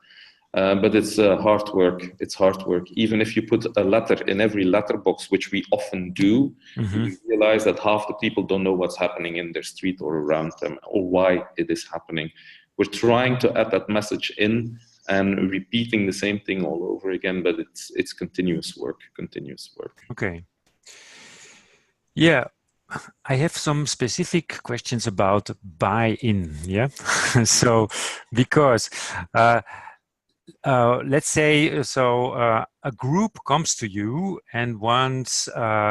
S2: But it's hard work. It's hard work. Even if you put a letter in every letterbox, which we often do, you realize that half the people don't know what's happening in their street or around them, or why it is happening. We're trying to add that message in and repeating the same thing all over again, but it's continuous work.
S1: Okay. Yeah. I have some specific questions about buy-in. Yeah. So, because let's say, a group comes to you and wants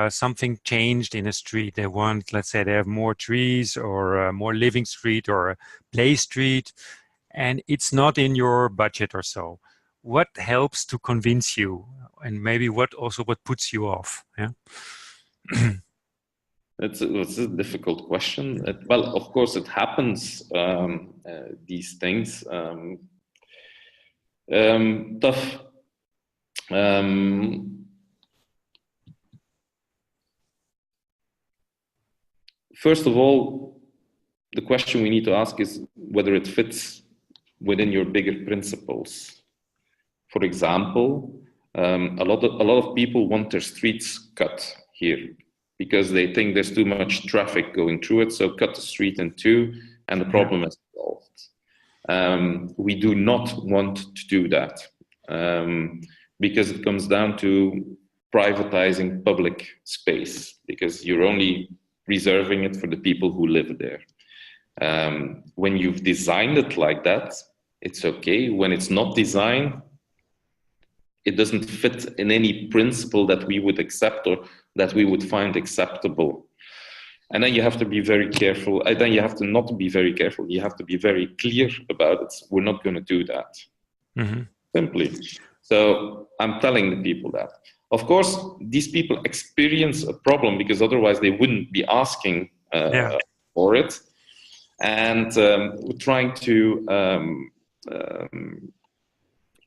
S1: something changed in a street. They want, let's say, they have more trees or more living street or a play street, and it's not in your budget or so. What helps to convince you, and maybe what puts you off? Yeah.
S2: It's a difficult question. Well, of course, it happens. These things. Tough. First of all, the question we need to ask is whether it fits within your bigger principles. For example, a lot of people want their streets cut here because they think there's too much traffic going through it, so cut the street in two and the problem is solved. We do not want to do that because it comes down to privatizing public space, because you're only reserving it for the people who live there. When you've designed it like that, it's okay. When it's not designed, it doesn't fit in any principle that we would accept or that we would find acceptable. And then you have to be very careful. And then you have to not be very careful. You have to be very clear about it. We're not going to do that. Simply. So I'm telling the people that. Of course, these people experience a problem because otherwise they wouldn't be asking for it. And we're trying to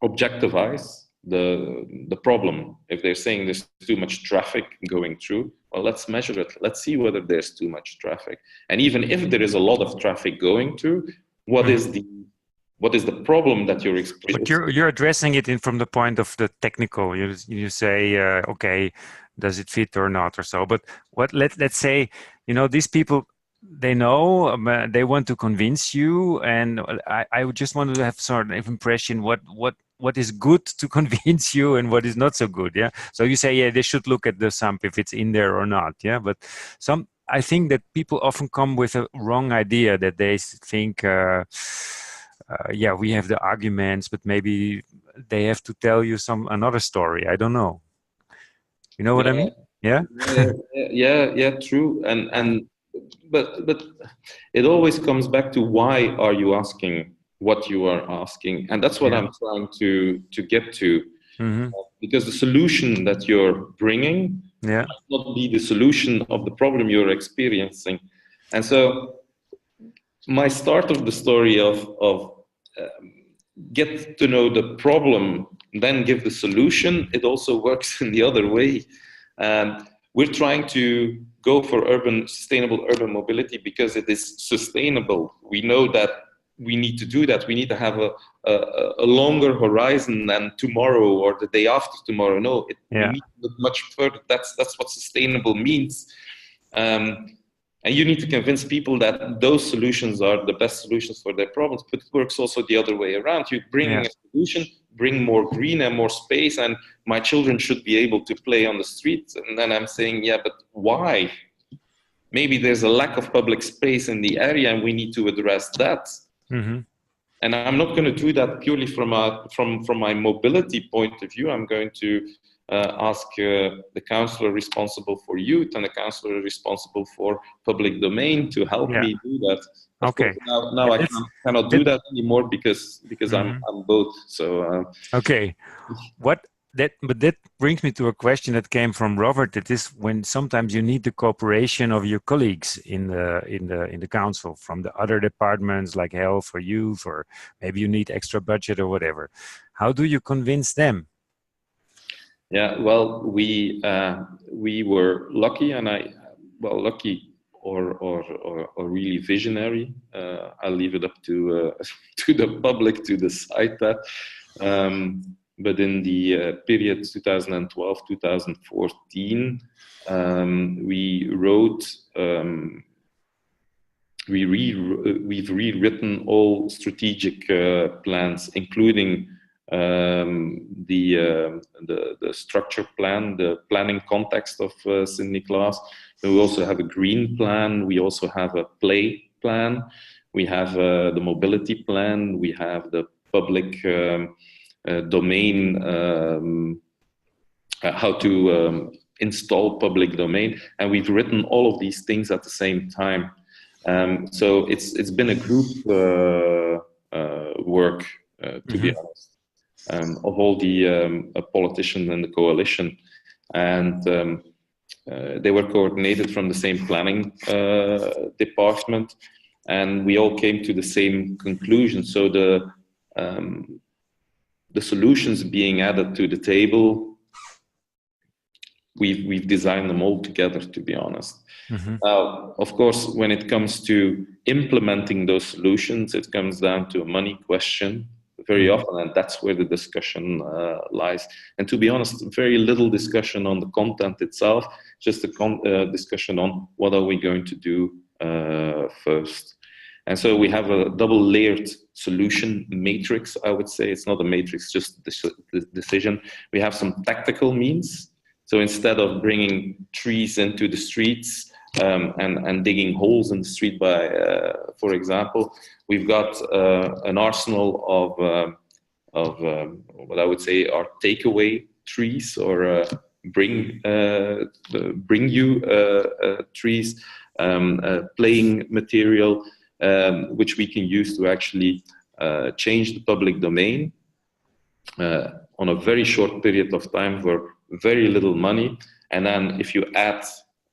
S2: objectivize the problem. If they're saying there's too much traffic going through, well, let's measure it. Let's see whether there's too much traffic. And even if there is a lot of traffic going through, what is the problem that you're experiencing?
S1: But you're addressing it from the point of the technical. You say, okay, does it fit or not or so? But let's say, these people, they know, they want to convince you, and I would just want to have sort of impression what is good to convince you and what is not so good. Yeah. So you say, they should look at the SUMP if it's in there or not. Yeah. But I think that people often come with a wrong idea, that they think, we have the arguments, but maybe they have to tell you another story. I don't know. You know what I mean? Yeah.
S2: Yeah, true. And but it always comes back to why are you asking what you are asking, and that's what I'm trying to get to. Because the solution that you're bringing might not be the solution of the problem you're experiencing. And so my start of the story of get to know the problem, then give the solution, it also works in the other way. We're trying to go for sustainable urban mobility because it is sustainable. We know that we need to do that. We need to have a longer horizon than tomorrow or the day after tomorrow. No, we need to look much further. That's what sustainable means. And you need to convince people that those solutions are the best solutions for their problems, but it works also the other way around. You bring a solution, bring more green and more space, and my children should be able to play on the streets. And then I'm saying, yeah, but why? Maybe there's a lack of public space in the area and we need to address that. And I'm not going to do that purely from my mobility point of view. I'm going to ask the councillor responsible for youth and the councillor responsible for public domain to help me do that. Of course, now I cannot do that anymore because I'm both. So
S1: but that brings me to a question that came from Robert. That is when sometimes you need the cooperation of your colleagues in the council from the other departments like health or youth, or maybe you need extra budget or whatever. How do you convince them?
S2: Yeah, well, we were lucky, and lucky or really visionary. I'll leave it up to the public to decide that. But in the period 2012-2014, we've rewritten all strategic plans, including the structure plan, the planning context of Sint-Niklaas. We also have a green plan. We also have a play plan. We have the mobility plan. We have the public domain, how to install public domain, and we've written all of these things at the same time. So it's been a group work, to be honest, of all the politicians in the coalition, and they were coordinated from the same planning department, and we all came to the same conclusion. So the solutions being added to the table, we've designed them all together, to be honest. Now, of course, when it comes to implementing those solutions, it comes down to a money question very often, and that's where the discussion lies. And to be honest, very little discussion on the content itself, just a discussion on what are we going to do first. And so we have a double-layered solution matrix, I would say. It's not a matrix, just the decision. We have some tactical means. So instead of bringing trees into the streets and digging holes in the street, for example, we've got an arsenal of what I would say are takeaway trees, or bring you trees, playing material, which we can use to actually change the public domain on a very short period of time for very little money. And then if you add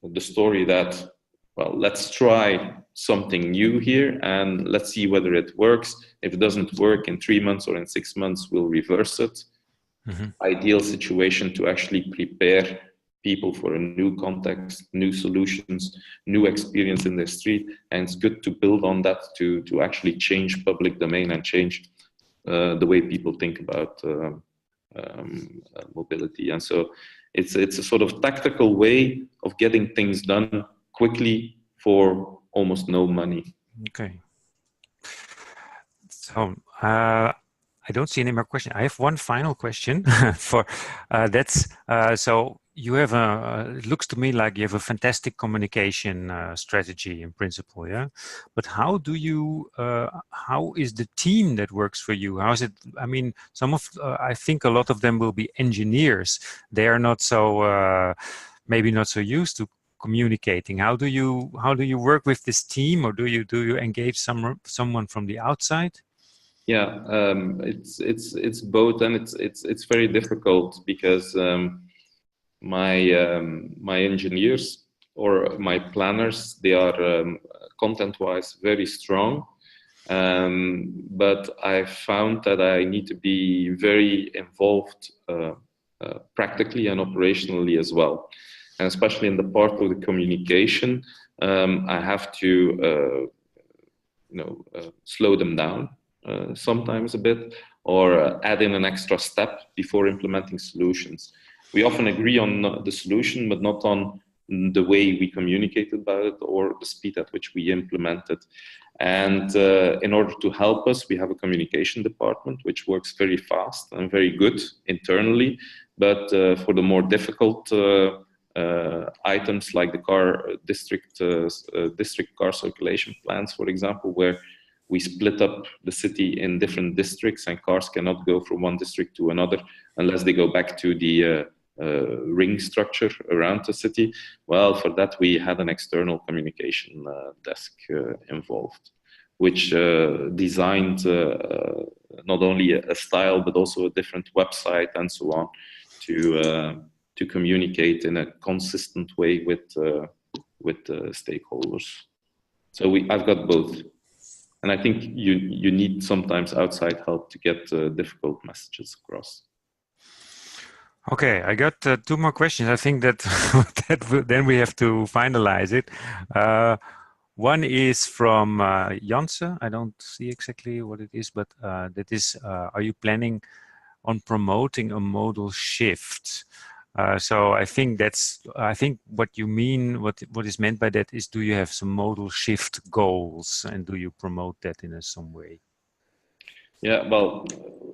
S2: the story that, well, let's try something new here and let's see whether it works. If it doesn't work in 3 months or in 6 months, we'll reverse it. Ideal situation to actually prepare people for a new context, new solutions, new experience in their street. And it's good to build on that to actually change public domain and change the way people think about mobility. And so it's a sort of tactical way of getting things done quickly for almost no money.
S1: Okay. So I don't see any more questions. I have one final question for so you have it looks to me like you have a fantastic communication strategy in principle, yeah? But how do you, how is the team that works for you? How is it, I mean, I think a lot of them will be engineers. They are not so, maybe not so used to communicating? How do you work with this team, or do you engage someone from the outside?
S2: Yeah, it's both, and it's very difficult because my engineers or my planners, they are content-wise very strong, but I found that I need to be very involved practically and operationally as well, and especially in the part of the communication, I have to slow them down sometimes a bit, or add in an extra step before implementing solutions. We often agree on the solution, but not on the way we communicate about it or the speed at which we implement it. And in order to help us, we have a communication department which works very fast and very good internally. But for the more difficult items like the car district car circulation plans, for example, where we split up the city in different districts and cars cannot go from one district to another unless they go back to the ring structure around the city. Well, for that we had an external communication desk involved, which designed not only a style but also a different website and so on to communicate in a consistent way with stakeholders. So I've got both. And I think you need sometimes outside help to get difficult messages across.
S1: Okay, I got 2 more questions. I think that, then we have to finalize it. One is from Janssen. I don't see exactly what it is, but that is, are you planning on promoting a modal shift? So I think what you mean, what is meant by that is, do you have some modal shift goals, and do you promote that in some way?
S2: Yeah, well,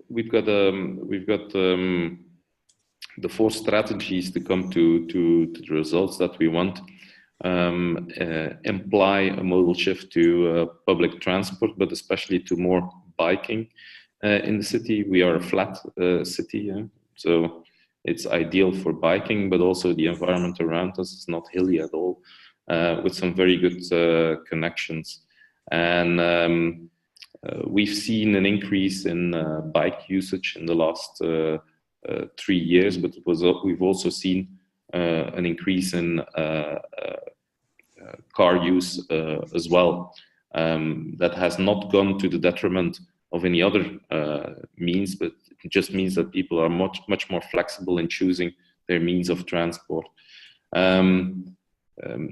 S2: we've got the 4 strategies to come to the results that we want. Imply a modal shift to public transport, but especially to more biking in the city. We are a flat city, so it's ideal for biking, but also the environment around us is not hilly at all, with some very good connections. And we've seen an increase in bike usage in the last 3 years, but we've also seen an increase in car use as well. That has not gone to the detriment of any other means, but it just means that people are much more flexible in choosing their means of transport.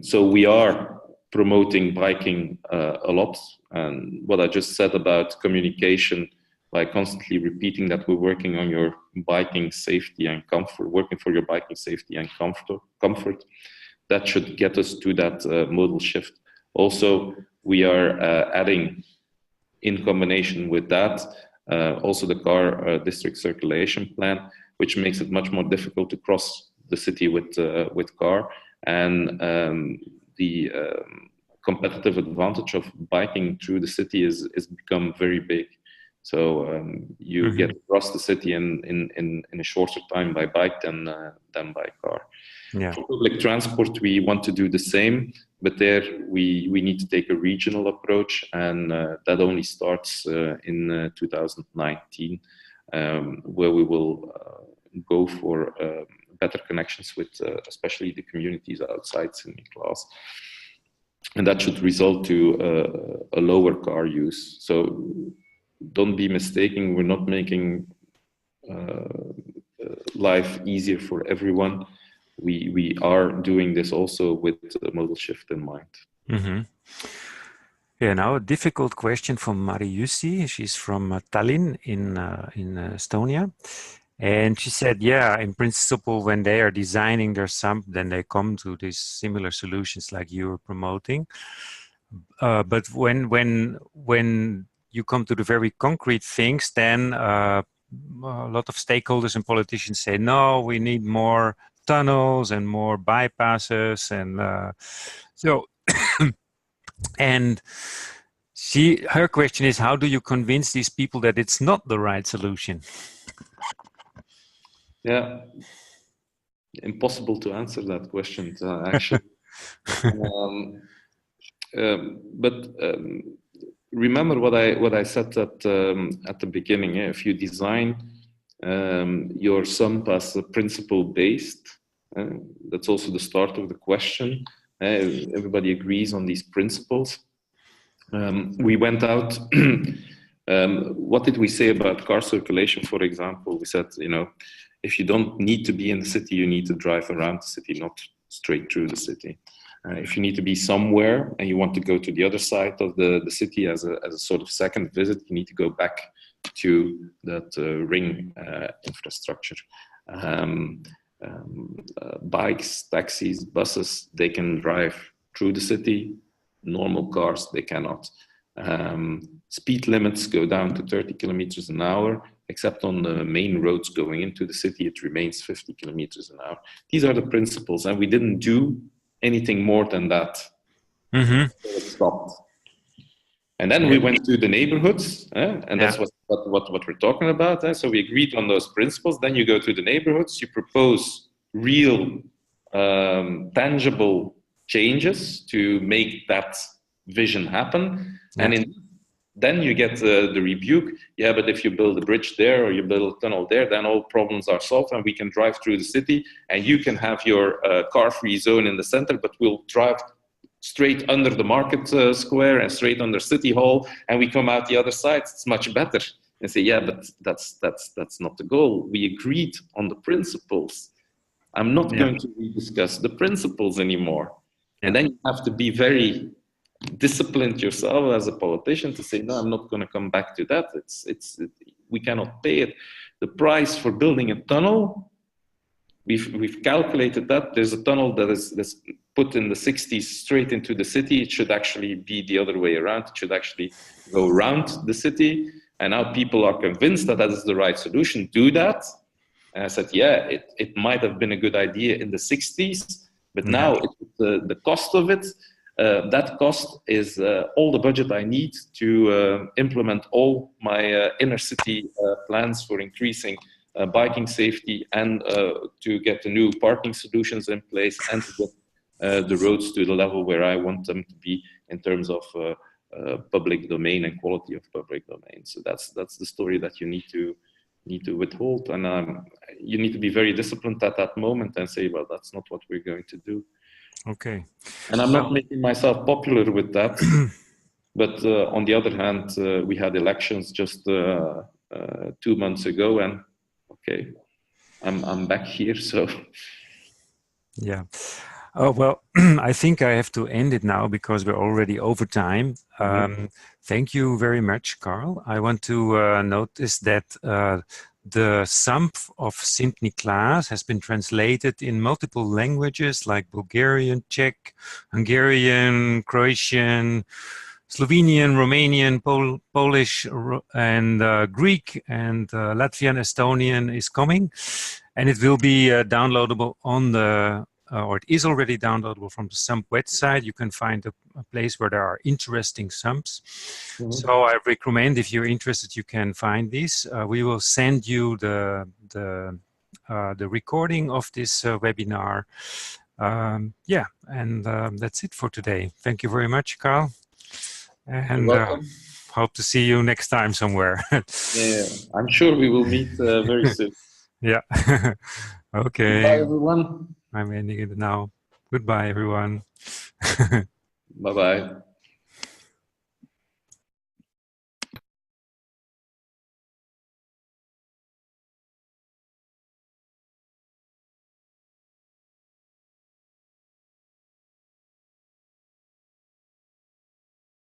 S2: So we are promoting biking a lot, and what I just said about communication, by constantly repeating that we're working on your biking safety and comfort, working for your biking safety and comfort, that should get us to that modal shift. Also, we are adding, in combination with that, also the car district circulation plan, which makes it much more difficult to cross the city with car, and the competitive advantage of biking through the city is become very big. So you get across the city in a shorter time by bike than by car.
S1: Yeah.
S2: For public transport, we want to do the same, but there we need to take a regional approach, and that only starts in 2019, where we will go for better connections with especially the communities outside Sint-Niklaas. And that should result to a lower car use. So don't be mistaken, we're not making life easier for everyone. We are doing this also with the modal shift in mind.
S1: Mm-hmm. Yeah, now a difficult question from Mariussi. She's from Tallinn in Estonia. And she said, yeah, in principle, when they are designing their SUMP, then they come to these similar solutions like you were promoting. But when you come to the very concrete things, then a lot of stakeholders and politicians say, no, we need more tunnels and more bypasses. And so, and her question is, how do you convince these people that it's not the right solution?
S2: Yeah, impossible to answer that question, actually. But remember what I said at the beginning. If you design your SUMP as a principle based, that's also the start of the question. Everybody agrees on these principles. We went out. What did we say about car circulation, for example? We said, if you don't need to be in the city, you need to drive around the city, not straight through the city. If you need to be somewhere and you want to go to the other side of the city as a sort of second visit, you need to go back to that ring infrastructure. Bikes, taxis, buses, they can drive through the city. Normal cars, they cannot. Speed limits go down to 30 kilometers an hour, except on the main roads going into the city, it remains 50 kilometers an hour. These are the principles, and we didn't do anything more than that.
S1: Mm-hmm.
S2: So it stopped. And then we went to the neighborhoods, and that's what we're talking about. So we agreed on those principles. Then you go to the neighborhoods, you propose real, tangible changes to make that vision happen. And then you get the rebuke. Yeah, but if you build a bridge there or you build a tunnel there, then all problems are solved and we can drive through the city and you can have your car-free zone in the center, but we'll drive straight under the market square and straight under City Hall, and we come out the other side. It's much better. And say, yeah, but that's not the goal. We agreed on the principles. I'm not going to rediscuss the principles anymore. And then you have to be very disciplined yourself as a politician to say, no, I'm not going to come back to that. We cannot pay it. The price for building a tunnel, we've calculated that. There's a tunnel that is put in the 60s straight into the city. It should actually be the other way around. It should actually go around the city. And now people are convinced that is the right solution. Do that. And I said, yeah, it might have been a good idea in the 60s, but now the cost of it, that cost is all the budget I need to implement all my inner city plans for increasing biking safety and to get the new parking solutions in place and to get the roads to the level where I want them to be in terms of public domain and quality of public domain. So that's the story that you need to withhold, and you need to be very disciplined at that moment and say, well, that's not what we're going to do.
S1: Okay.
S2: And I'm not making myself popular with that, but on the other hand, we had elections just 2 months ago, and okay, I'm back here, so.
S1: Yeah. Oh, well, I think I have to end it now because we're already over time. Thank you very much, Carl. I want to notice that the SUMP of Sint-Niklaas has been translated in multiple languages like Bulgarian, Czech, Hungarian, Croatian, Slovenian, Romanian, Polish, and Greek, and Latvian, Estonian is coming. And it will be downloadable on the or it is already downloadable from the SUMP website. You can find a place where there are interesting SUMPs. So I recommend, if you're interested, you can find these. We will send you the recording of this webinar. And that's it for today. Thank you very much, Carl. And hope to see you next time somewhere.
S2: Yeah, I'm sure we will meet very soon.
S1: Yeah. Okay.
S2: Bye, everyone.
S1: I'm ending it now. Goodbye, everyone.
S2: Bye-bye.